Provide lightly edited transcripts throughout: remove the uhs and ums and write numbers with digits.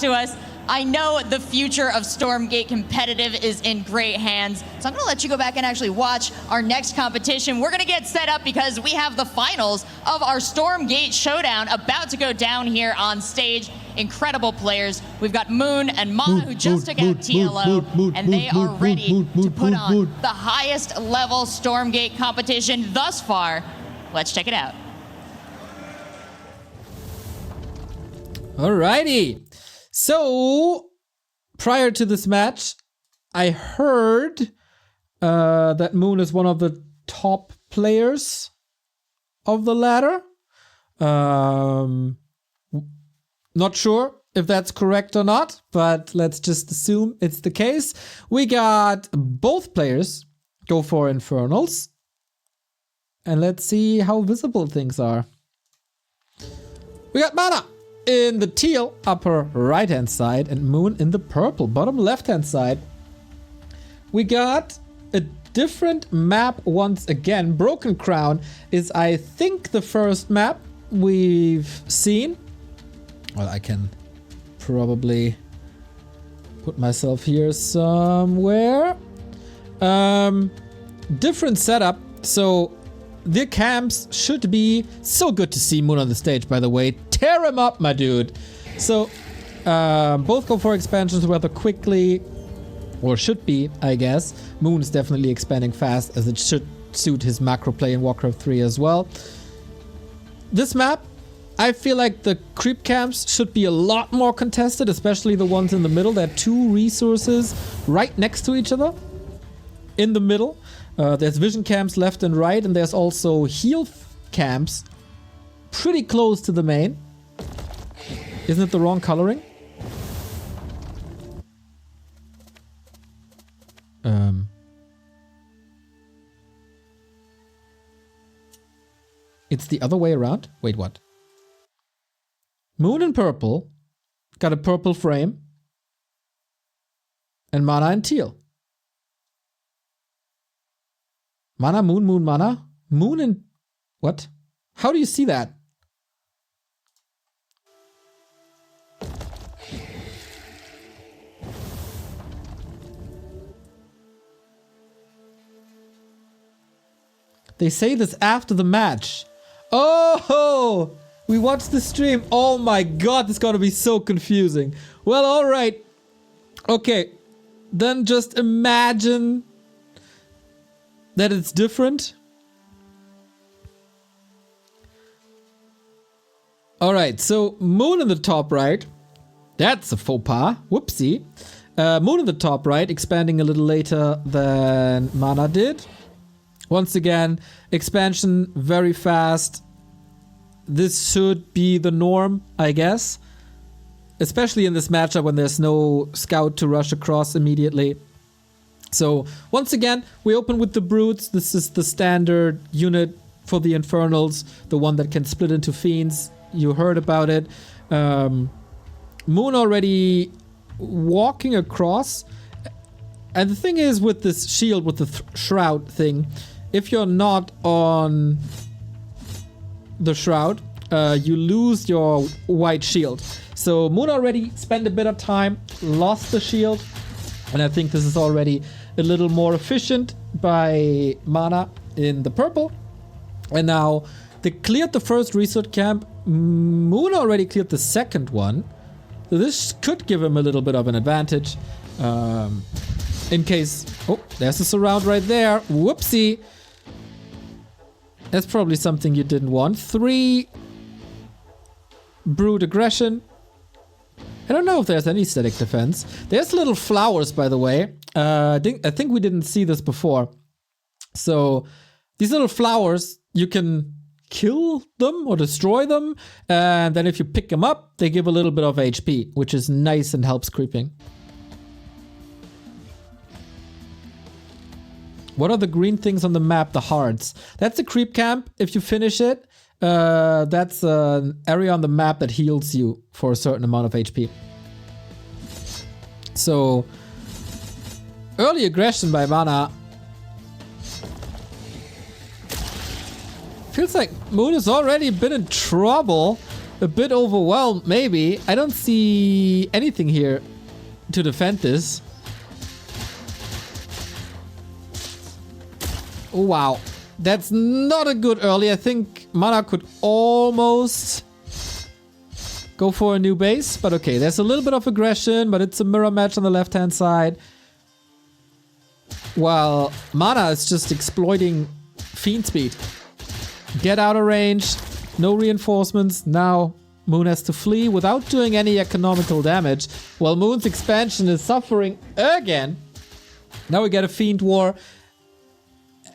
to us. I know the future of Stormgate competitive is in great hands, so I'm gonna let you go back and actually watch our next competition. We're gonna get set up because we have the finals of our Stormgate Showdown about to go down here on stage. Incredible players. We've got Moon and Mana who just took out TLO, and they are ready to put on the highest level Stormgate competition thus far. Let's check it out. Alrighty. So, prior to this match, I heard that Moon is one of the top players of the ladder. Not sure if that's correct or not, but let's just assume it's the case. We got both players go for Infernals. And let's see how visible things are. We got Mana in the teal upper right hand side and Moon in the purple bottom left hand side. We got a different map once again. Broken Crown is, I think, the first map we've seen. Well, I can probably put myself here somewhere. Different setup. So the camps should be so good to see Moon on the stage, by the way. Tear him up, my dude. So both go for expansions rather quickly, or should be, I guess. Moon is definitely expanding fast, as it should suit his macro play in Warcraft 3 as well. This map, I feel like the creep camps should be a lot more contested, especially the ones in the middle. There are two resources right next to each other in the middle. There's vision camps left and right, and there's also heal camps pretty close to the main. Isn't it the wrong coloring? It's the other way around? Wait, what? Moon in purple, got a purple frame, and Mana in teal. Mana, Moon, Moon, Mana? Moon in... what? How do you see that? They say this after the match. Oh! We watched the stream. Oh my god, this is gonna be so confusing. Well, alright. Okay. Then just imagine that it's different. Alright, so Moon in the top right. That's a faux pas. Whoopsie. Moon in the top right, expanding a little later than Mana did. Once again, expansion very fast. This should be the norm, I guess. Especially in this matchup when there's no scout to rush across immediately. So, once again, we open with the Brutes. This is the standard unit for the Infernals. The one that can split into Fiends. You heard about it. Moon already walking across. And the thing is with this shield, with the shroud thing, if you're not on the shroud, you lose your white shield. So Moon already spent a bit of time, lost the shield, and I think this is already a little more efficient by Mana in the purple. And now they cleared the first resort camp. Moon already cleared the second one. So this could give him a little bit of an advantage. In case... oh, there's a surround right there. Whoopsie. That's probably something you didn't want. 3 Brood aggression. I don't know if there's any static defense. There's little flowers, by the way. I think we didn't see this before. So these little flowers, you can kill them or destroy them. And then if you pick them up, they give a little bit of HP, which is nice and helps creeping. What are the green things on the map? The hearts. That's a creep camp. If you finish it, that's an area on the map that heals you for a certain amount of HP. So, early aggression by Mana. Feels like Moon has already been in trouble. a bit overwhelmed, maybe. I don't see anything here to defend this. Oh, wow. That's not a good early. I think Mana could almost go for a new base. But okay, there's a little bit of aggression, but it's a mirror match on the left-hand side. While Mana is just exploiting Fiend speed. Get out of range. No reinforcements. Now Moon has to flee without doing any economical damage. While Moon's expansion is suffering again. Now we get a Fiend War.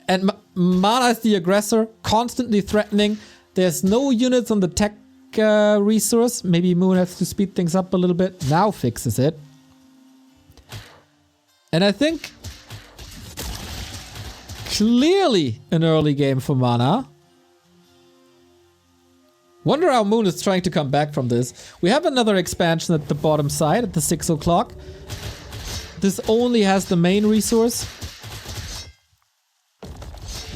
And Mana is the aggressor, constantly threatening. There's no units on the tech resource. Maybe Moon has to speed things up a little bit. Now fixes it. And I think clearly an early game for Mana. Wonder how Moon is trying to come back from this. We have another expansion at the bottom side at the 6 o'clock. This only has the main resource.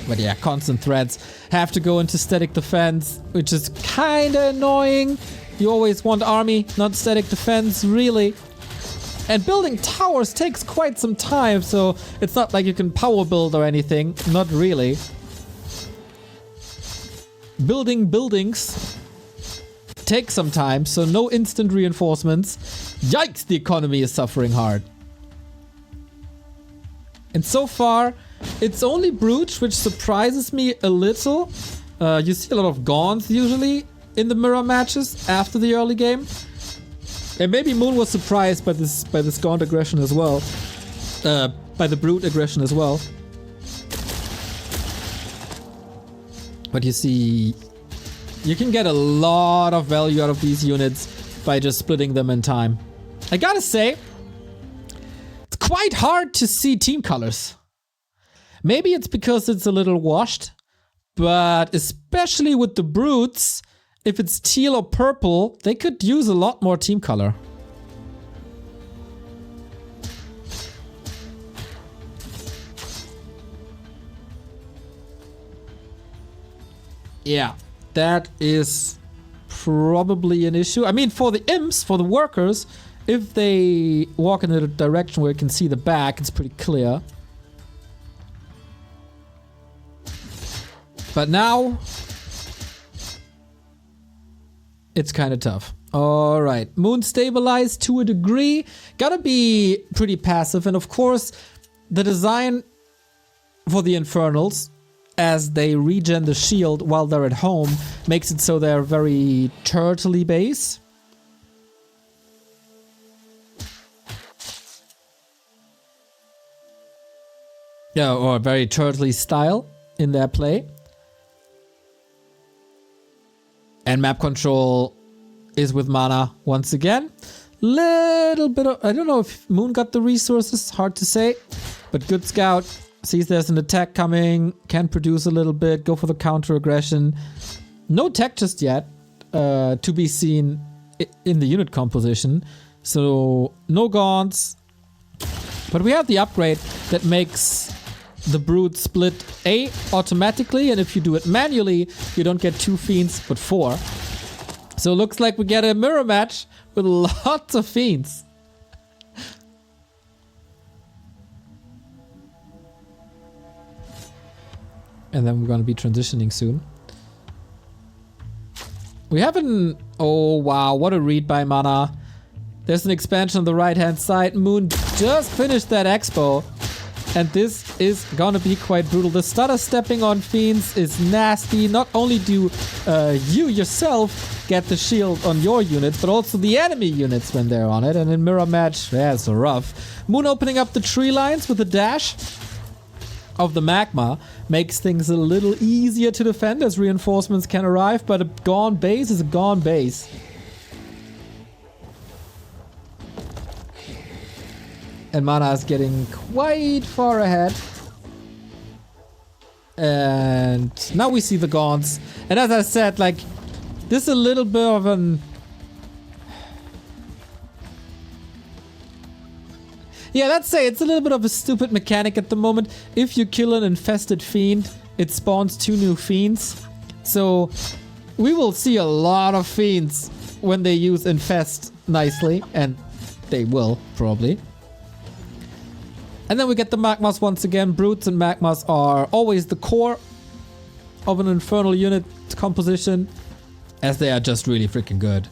But yeah, constant threats have to go into static defense, which is kinda annoying. You always want army, not static defense, really. And building towers takes quite some time, so it's not like you can power build or anything. Not really. Building buildings takes some time, so no instant reinforcements. Yikes, the economy is suffering hard. And so far, it's only Brooch, which surprises me a little. You see a lot of Gaunts usually in the mirror matches after the early game. And maybe Moon was surprised by this Gaunt aggression as well. By the Brute aggression as well. But you see, you can get a lot of value out of these units by just splitting them in time. I gotta say, it's quite hard to see team colors. Maybe it's because it's a little washed, but especially with the Brutes, if it's teal or purple, they could use a lot more team color. Yeah, that is probably an issue. I mean, for the imps, for the workers, if they walk in a direction where you can see the back, it's pretty clear. But now, it's kind of tough. All right, Moon stabilized to a degree. Gotta be pretty passive. And of course, the design for the Infernals, as they regen the shield while they're at home, makes it so they're very turtley base. Yeah, or very turtley style in their play. And map control is with Mana once again. Little bit of, I don't know if Moon got the resources, hard to say. But good scout, sees there's an attack coming, can produce a little bit, go for the counter aggression. No tech just yet to be seen in the unit composition. So no Gaunts. But we have the upgrade that makes the Brute split A automatically, and if you do it manually, you don't get 2 Fiends, but 4. So it looks like we get a mirror match with lots of Fiends. And then we're gonna be transitioning soon. We have an... Oh wow, what a read by Mana. There's an expansion on the right-hand side. Moon just finished that expo. And this is gonna be quite brutal. The stutter stepping on Fiends is nasty. Not only do you yourself get the shield on your units, but also the enemy units when they're on it. And in mirror match, yeah, it's rough. Moon opening up the tree lines with a dash of the magma makes things a little easier to defend as reinforcements can arrive, but a gone base is a gone base. And Mana is getting quite far ahead. And now we see the Gaunts. And as I said, like, this is a little bit of an... Yeah, let's say it's a little bit of a stupid mechanic at the moment. If you kill an infested fiend, it spawns 2 new fiends. So we will see a lot of fiends when they use Infest nicely, and they will, probably. And then we get the Magmas once again. Brutes and Magmas are always the core of an Infernal unit composition, as they are just really freaking good.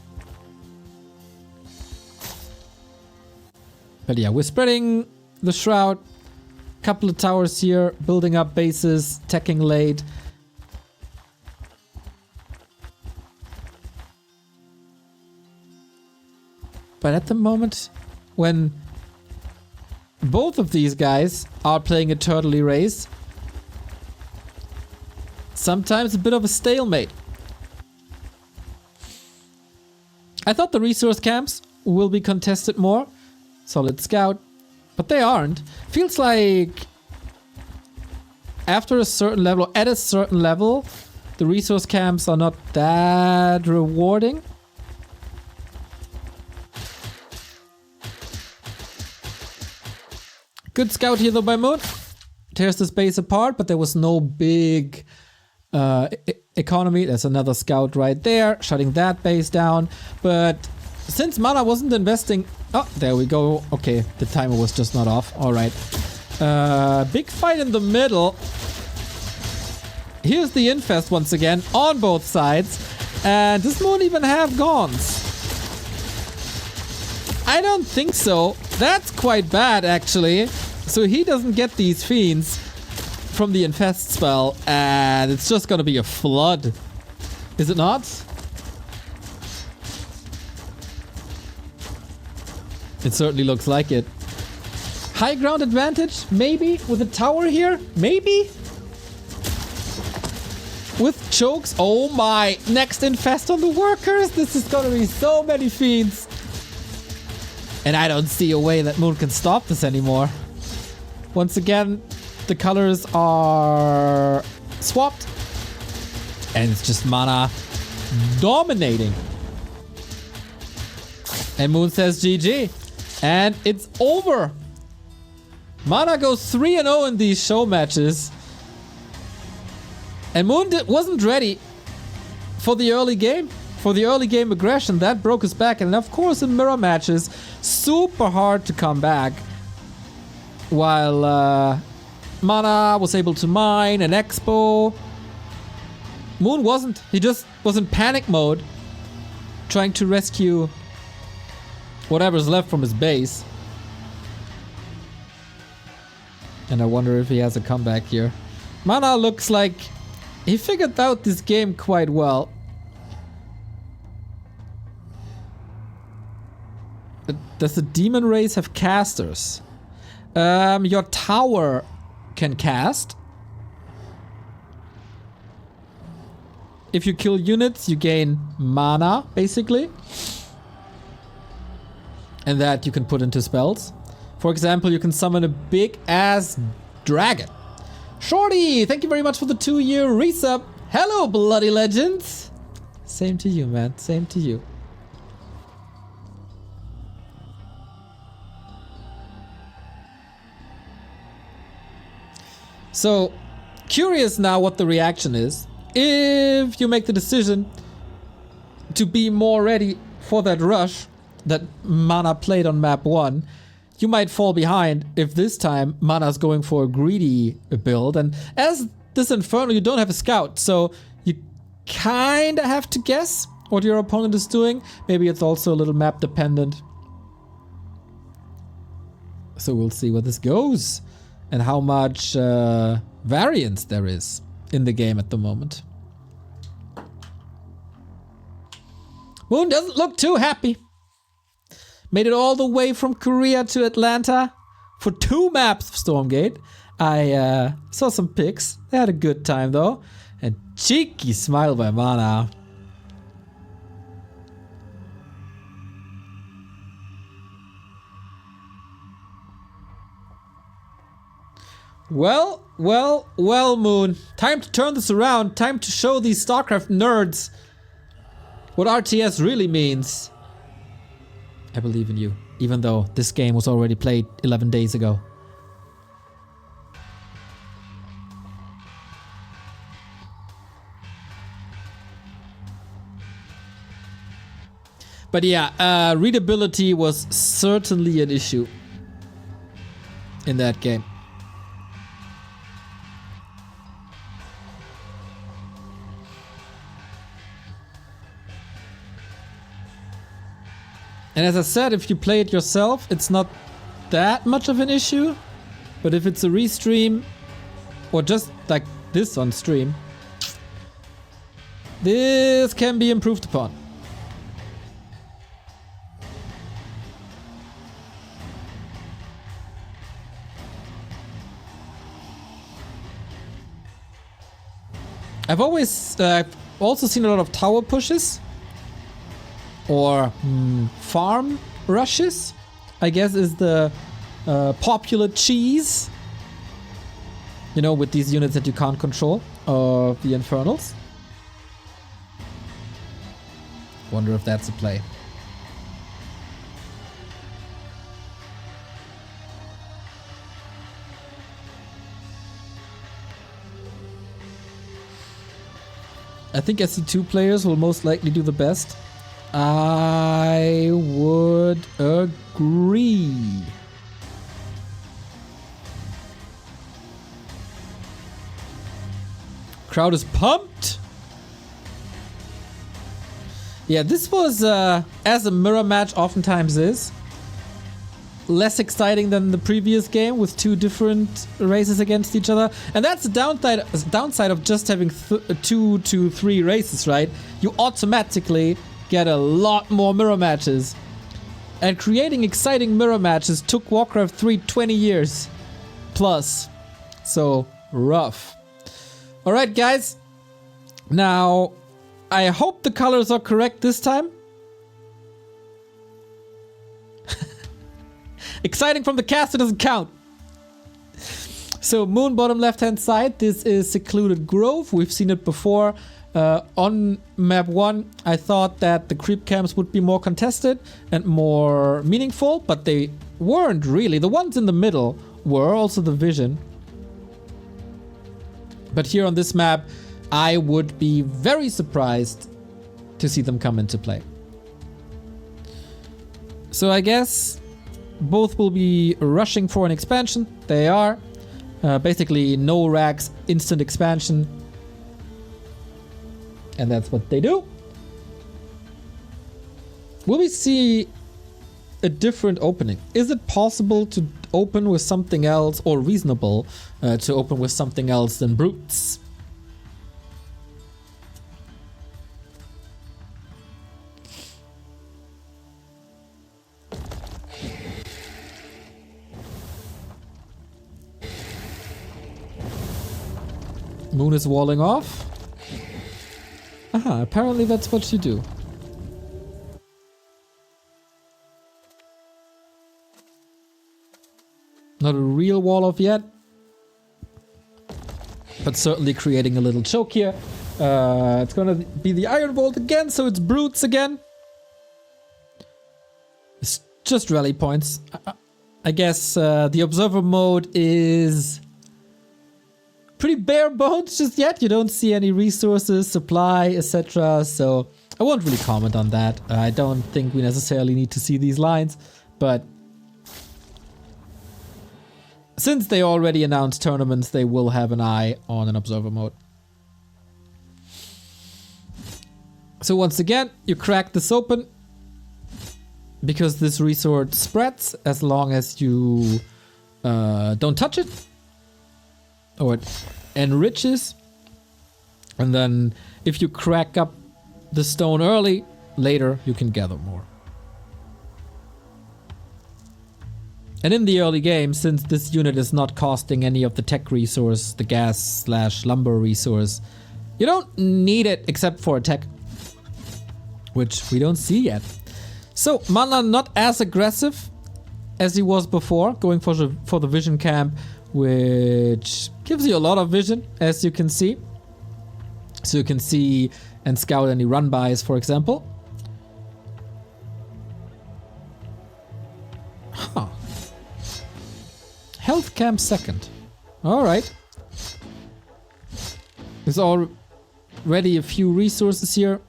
But yeah, we're spreading the Shroud. Couple of towers here, building up bases, teching late. But at the moment, when both of these guys are playing a turtley race, sometimes a bit of a stalemate. I thought the resource camps will be contested more. Solid scout. But they aren't. Feels like after a certain level, at a certain level, the resource camps are not that rewarding. Good scout here though by Moon. Tears this base apart, but there was no big economy. There's another scout right there, shutting that base down. But since Mana wasn't investing... Oh, there we go. Okay, the timer was just not off. Alright. Big fight in the middle. Here's the Infest once again on both sides. And does Moon even have Gaunts? I don't think so. That's quite bad, actually. So he doesn't get these fiends from the Infest spell. And it's just gonna be a flood. Is it not? It certainly looks like it. High ground advantage? Maybe? With a tower here? Maybe? With chokes? Oh my! Next Infest on the workers! This is gonna be so many fiends! And I don't see a way that Moon can stop this anymore. Once again, the colors are swapped. And it's just Mana dominating. And Moon says GG. And it's over. Mana goes 3-0 in these show matches. And Moon wasn't ready for the early game. For the early game aggression. That broke his back. And of course in mirror matches, super hard to come back. While Mana was able to mine an Expo. Moon wasn't. He just was in panic mode. Trying to rescue whatever's left from his base. And I wonder if he has a comeback here. Mana looks like he figured out this game quite well. Does the demon race have casters? Your tower can cast. If you kill units, you gain mana, basically. And that you can put into spells. For example, you can summon a big-ass dragon. Shorty, thank you very much for the 2-year resub. Hello, bloody legends. Same to you, man. Same to you. So, curious now what the reaction is. If you make the decision to be more ready for that rush that Mana played on map 1, you might fall behind if this time Mana's going for a greedy build. And as this Inferno, you don't have a scout, so you kinda have to guess what your opponent is doing. Maybe it's also a little map dependent. So we'll see where this goes and how much variance there is in the game at the moment. Moon doesn't look too happy. Made it all the way from Korea to Atlanta for 2 maps of Stormgate. I saw some pics. They had a good time though. And cheeky smile by Mana. Well, Moon. Time to turn this around. Time to show these StarCraft nerds what RTS really means. I believe in you, even though this game was already played 11 days ago. But yeah, readability was certainly an issue in that game. And as I said, if you play it yourself, it's not that much of an issue. But if it's a restream, or just like this on stream, this can be improved upon. I've always also seen a lot of tower pushes or farm rushes, I guess is the popular cheese. You know, with these units that you can't control, of the Infernals. Wonder if that's a play. I think SC2 players will most likely do the best. I would agree. Crowd is pumped. Yeah, this was, as a mirror match oftentimes is, less exciting than the previous game with two different races against each other. And that's the downside of just having 2 to 3 races, right? You automatically get a lot more mirror matches. And creating exciting mirror matches took Warcraft 3 20 years plus. So, rough. Alright, guys. Now, I hope the colors are correct this time. Exciting from the caster doesn't count. So moon bottom left hand side, this is Secluded Grove. We've seen it before. On map 1, I thought that the creep camps would be more contested and more meaningful, but they weren't really. The ones in the middle were, also the vision. But here on this map, I would be very surprised to see them come into play. So I guess both will be rushing for an expansion. They are. Basically no racks, instant expansion. And that's what they do. Will we see a different opening? Is it possible to open with something else, or reasonable to open with something else than brutes? Moon is walling off. Aha, apparently that's what you do. Not a real wall off yet, but certainly creating a little choke here. It's gonna be the Iron Vault again, so it's brutes again. It's just rally points. I guess the observer mode is pretty bare bones just yet. You don't see any resources, supply, etc. So I won't really comment on that. I don't think we necessarily need to see these lines, but since they already announced tournaments, they will have an eye on an observer mode. So once again, you crack this open because this resort spreads as long as you don't touch it. Or it enriches. And then if you crack up the stone early, later you can gather more. And in the early game, since this unit is not costing any of the tech resource, the gas/lumber resource, you don't need it except for attack, which we don't see yet. So Mana not as aggressive as he was before, going for the vision camp, which gives you a lot of vision, as you can see. So you can see and scout any run-bys, for example. Huh. Health camp second. Alright. There's already a few resources here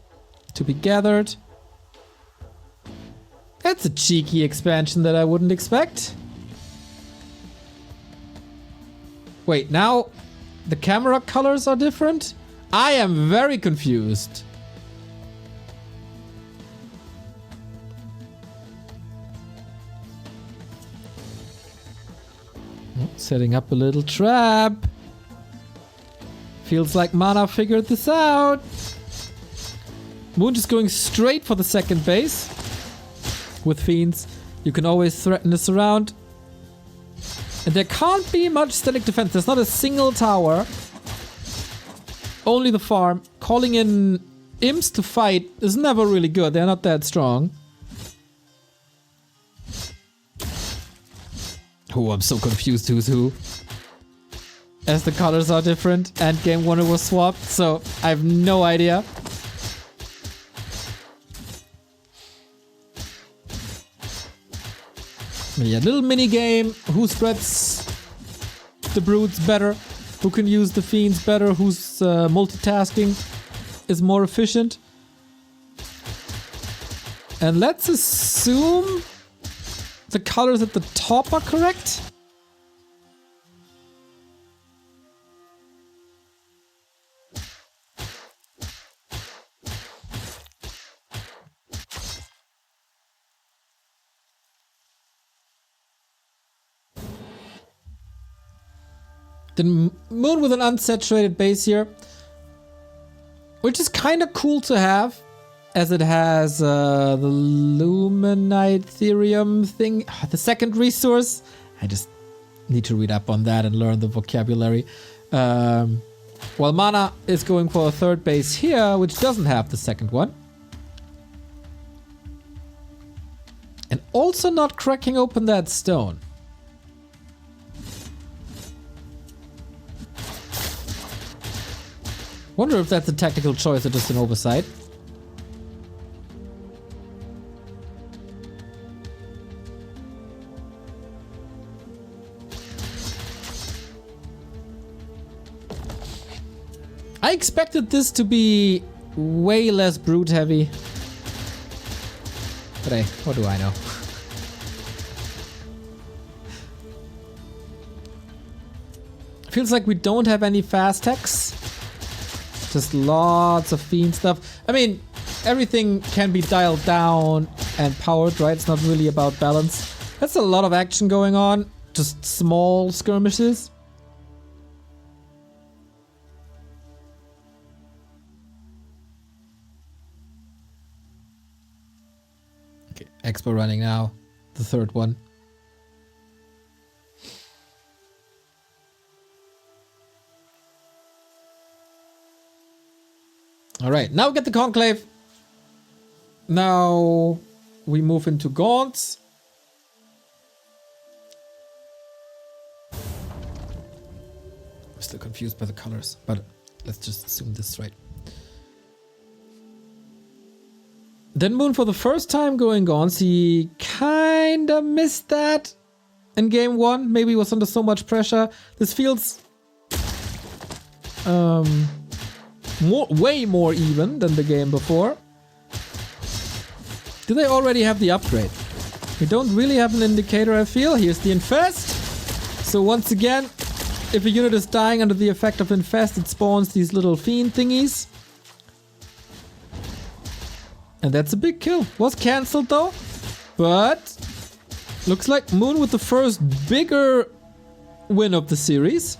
to be gathered. That's a cheeky expansion that I wouldn't expect. Wait, now the camera colors are different? I am very confused. Setting up a little trap. Feels like Mana figured this out. Moon just going straight for the second base. With Fiends, you can always threaten this around. And there can't be much static defense. There's not a single tower. Only the farm. Calling in imps to fight is never really good. They're not that strong. Oh, I'm so confused who's who. As the colors are different and game winner was swapped, so I have no idea. Yeah, little mini game. Who spreads the broods better? Who can use the fiends better? Who's multitasking is more efficient? And let's assume the colors at the top are correct. The moon with an unsaturated base here, which is kind of cool to have, as it has the Luminite Therium thing, the second resource. I just need to read up on that and learn the vocabulary. While Mana is going for a third base here, which doesn't have the second one. And also not cracking open that stone. Wonder if that's a tactical choice or just an oversight. I expected this to be way less brute heavy. But hey, what do I know? Feels like we don't have any fast techs. Just lots of fiend stuff. I mean, everything can be dialed down and powered, right? It's not really about balance. That's a lot of action going on. Just small skirmishes. Okay, Expo running now. The third one. Alright, now we get the Conclave. Now we move into Gaunts. I'm still confused by the colors, but let's just assume this is right. Then Moon for the first time going Gaunts. He kinda missed that in game one. Maybe he was under so much pressure. This feels way more even than the game before. Do they already have the upgrade? We don't really have an indicator, I feel. Here's the Infest. So once again, if a unit is dying under the effect of Infest, it spawns these little fiend thingies. And that's a big kill. Was cancelled though. But looks like Moon with the first bigger win of the series.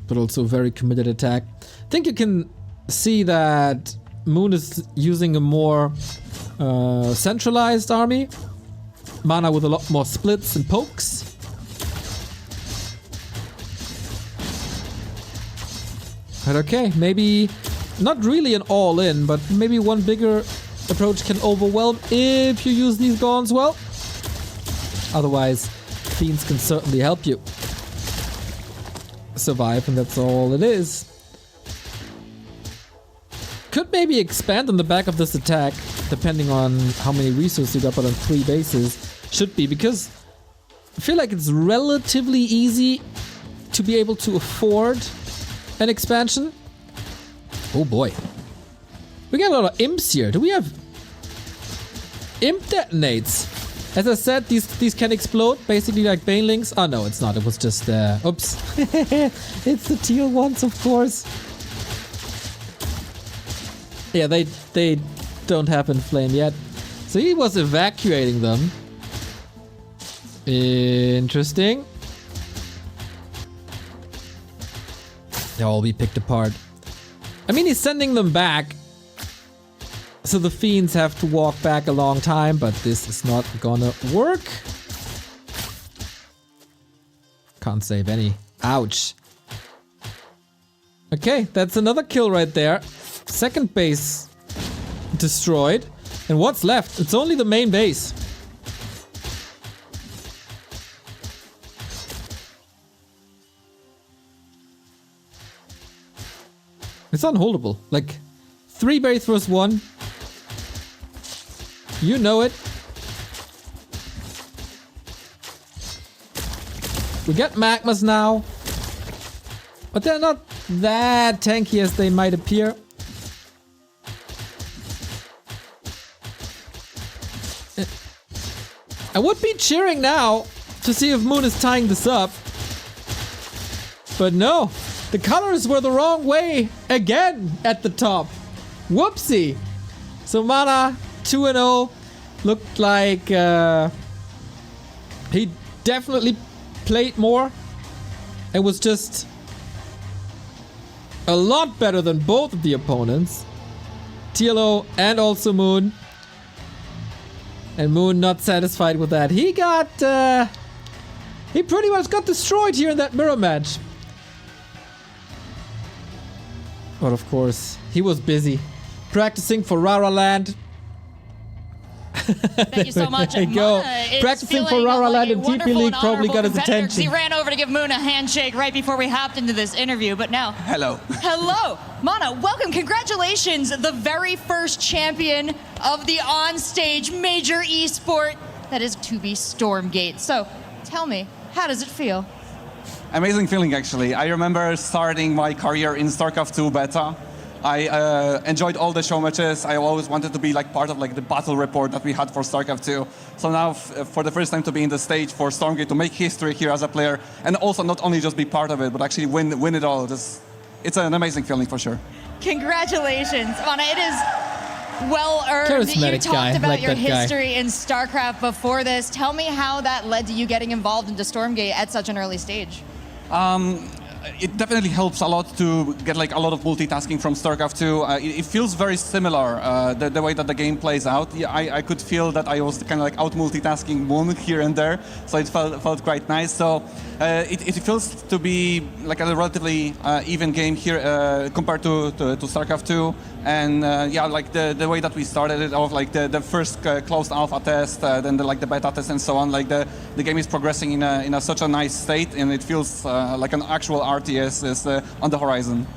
But also very committed attack. I think you can see that Moon is using a more centralized army. Mana with a lot more splits and pokes. But okay, maybe not really an all-in, but maybe one bigger approach can overwhelm if you use these Gaunts well. Otherwise, Fiends can certainly help you survive, and that's all it is. Could maybe expand on the back of this attack, depending on how many resources you got, but on 3 bases should be, because I feel like it's relatively easy to be able to afford an expansion. Oh boy. We got a lot of imps here. Do we have imp detonates? As I said, these can explode, basically like banelings. Oh no, it's not. It was just oops. It's the teal ones, of course. Yeah, they don't have inflame yet. So he was evacuating them. Interesting. They'll all be picked apart. I mean, he's sending them back. So the fiends have to walk back a long time, but this is not gonna work. Can't save any. Ouch. Okay, that's another kill right there. Second base destroyed. And what's left? It's only the main base. It's unholdable. Like, 3 base versus 1. You know it. We get magmas now. But they're not that tanky as they might appear. I would be cheering now to see if Moon is tying this up. But no. The colors were the wrong way again at the top. Whoopsie. So Mana 2-0 looked like he definitely played more. It was just a lot better than both of the opponents. TLO and also Moon. And Moon not satisfied with that. He pretty much got destroyed here in that mirror match. But of course, he was busy practicing for Rara Land. Thank you so much. There you go. Practicing for Rara Land in TP League probably got his attention. He ran over to give Moon a handshake right before we hopped into this interview, but now... Hello. Hello. Mana, welcome. Congratulations. The very first champion of the on-stage major esport that is to be Stormgate. So, tell me, how does it feel? Amazing feeling, actually. I remember starting my career in StarCraft 2 beta. I enjoyed all the show matches. I always wanted to be like part of like the battle report that we had for StarCraft 2. So now, for the first time to be in the stage for Stormgate, to make history here as a player, and also not only just be part of it, but actually win it all. It's an amazing feeling for sure. Congratulations, Mana. It is well earned. Charismatic You talked guy, about like your that guy. history in StarCraft before this. Tell me how that led to you getting involved into Stormgate at such an early stage. It definitely helps a lot to get like a lot of multitasking from StarCraft 2. It feels very similar, the way that the game plays out. Yeah, I could feel that I was kind of like out multitasking Moon here and there, so it felt quite nice. So it feels to be like a relatively even game here compared to StarCraft 2. And yeah, like the way that we started it off, like the first closed alpha test, then the beta test and so on, like the game is progressing in such a nice state, and it feels like an actual RTS is on the horizon.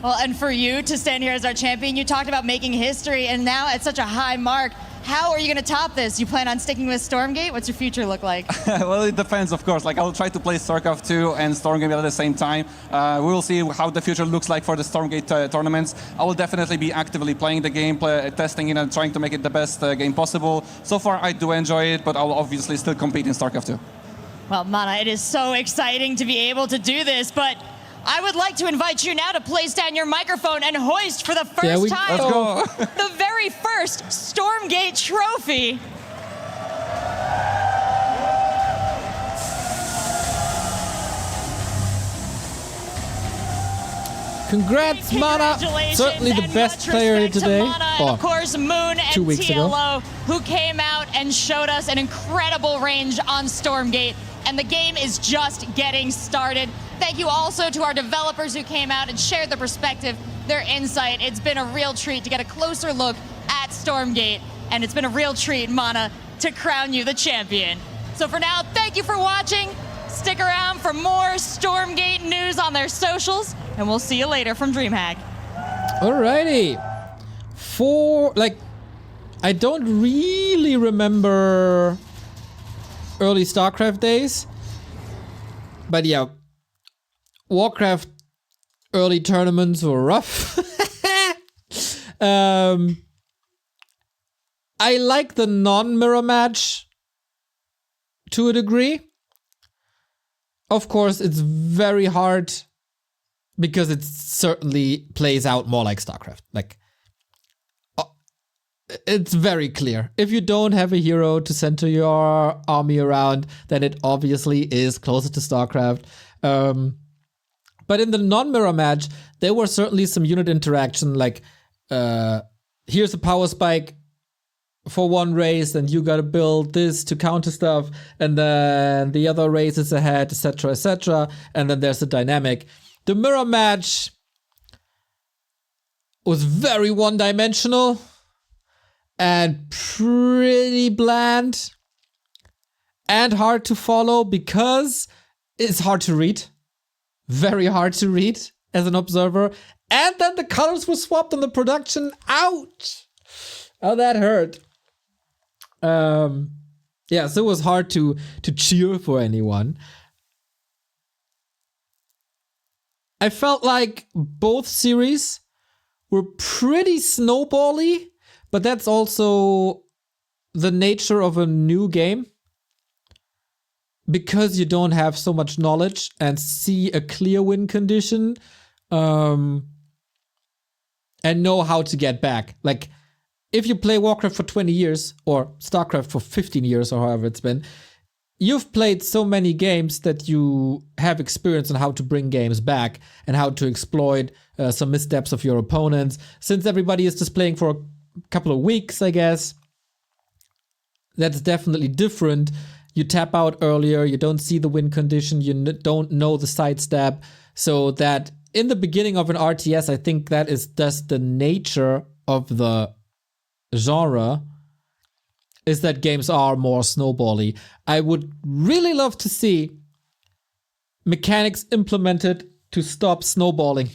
Well, and for you to stand here as our champion, you talked about making history, and now at such a high mark. How are you going to top this? You plan on sticking with Stormgate? What's your future look like? Well, it depends, of course. Like, I'll try to play StarCraft 2 and Stormgate at the same time. We will see how the future looks like for the Stormgate tournaments. I will definitely be actively playing the game, testing it, and trying to make it the best game possible. So far, I do enjoy it, but I'll obviously still compete in StarCraft 2. Well, Mana, it is so exciting to be able to do this, but I would like to invite you now to place down your microphone and hoist for the first time Let's go. the very first Stormgate trophy. Congrats, Mana! Certainly the best player here today. Mana, and of course, Moon and 2 weeks ago. TLO, who came out and showed us an incredible range on Stormgate. And the game is just getting started. Thank you also to our developers who came out and shared their perspective, their insight. It's been a real treat to get a closer look at Stormgate. And it's been a real treat, Mana, to crown you the champion. So for now, thank you for watching. Stick around for more Stormgate news on their socials, and we'll see you later from DreamHack. Alrighty. I don't really remember early StarCraft days. But yeah, Warcraft early tournaments were rough. I like the non-mirror match to a degree. Of course, it's very hard because it certainly plays out more like StarCraft. Like, it's very clear. If you don't have a hero to center your army around, then it obviously is closer to StarCraft. But in the non-mirror match, there were certainly some unit interaction, like, here's a power spike for one race, and you gotta build this to counter stuff, and then the other race is ahead, etc., etc., and then there's a dynamic. The mirror match was very one-dimensional and pretty bland and hard to follow because it's hard to read. Very hard to read as an observer. And then the colors were swapped on the production. Ouch! Oh, that hurt. Yeah, so it was hard to cheer for anyone. I felt like both series were pretty snowbally, but that's also the nature of a new game. Because you don't have so much knowledge and see a clear win condition, and know how to get back. Like, if you play Warcraft for 20 years, or StarCraft for 15 years, or however it's been, you've played so many games that you have experience on how to bring games back and how to exploit some missteps of your opponents. Since everybody is just playing for a couple of weeks, I guess, that's definitely different. You tap out earlier, you don't see the win condition, you don't know the sidestep. So that in the beginning of an RTS, I think that is just the nature of the genre, is that games are more snowbally. I would really love to see mechanics implemented to stop snowballing.